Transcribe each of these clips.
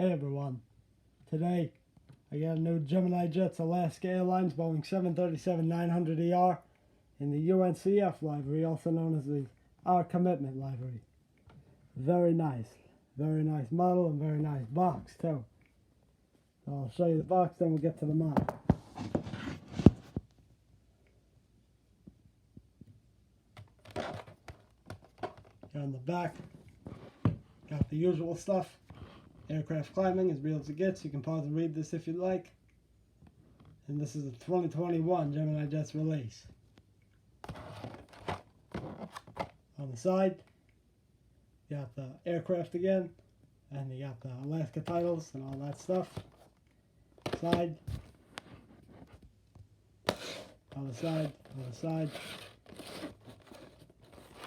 Hey everyone, today I got a new Gemini Jets Alaska Airlines Boeing 737-900ER in the UNCF livery, also known as the Our Commitment livery. Very nice model and very nice box too. So I'll show you the box, then we'll get to the model. Here on the back, got the usual stuff. Aircraft climbing as real as it gets. You can pause and read this if you'd like. And this is a 2021 Gemini Jets release. On the side, you got the aircraft again, and you got the Alaska titles and all that stuff. Side, on the side, on the side.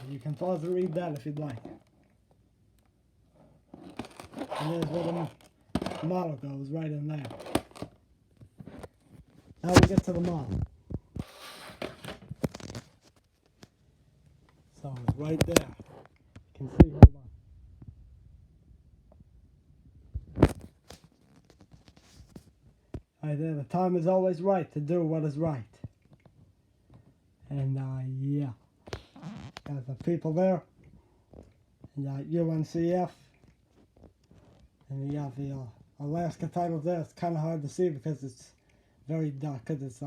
And you can pause and read that if you'd like. And there's where the model goes, right in there. Now we get to the model. So it's right there. You can see, hold on. Right there, the time is always right to do what is right. And yeah. Got the people there. And UNCF. And you got the Alaska titles there. It's kind of hard to see because it's very dark, because it's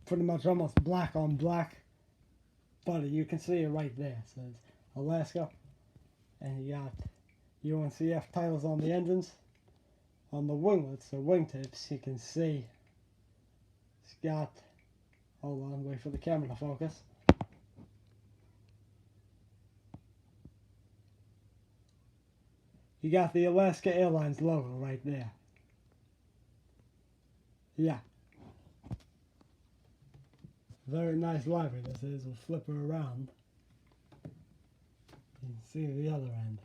pretty much almost black on black. But you can see it right there. So it's Alaska. And you got UNCF titles on the engines. On the winglets, or wingtips, you can see it's got, hold on, wait for the camera to focus. You got the Alaska Airlines logo right there. Yeah. Very nice livery this is. We'll flip her around. You can see the other end.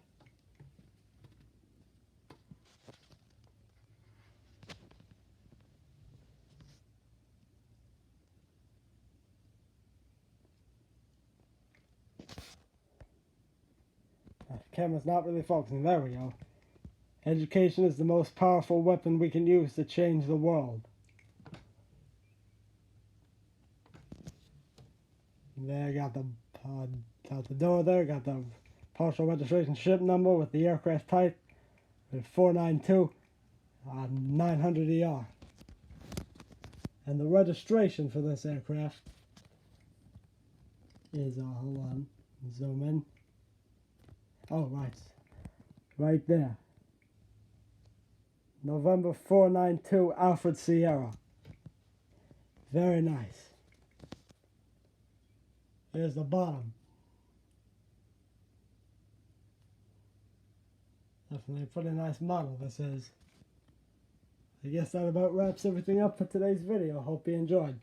The camera's not really focusing. There we go. Education is the most powerful weapon we can use to change the world. There, got the out the door there, got the partial registration ship number with the aircraft type with 492 900ER. And the registration for this aircraft is, hold on, zoom in. Oh, right there. November 492 Alfred Sierra. Very nice. Here's the bottom. Definitely a pretty nice model this is. I guess that about wraps everything up for today's video. Hope you enjoyed.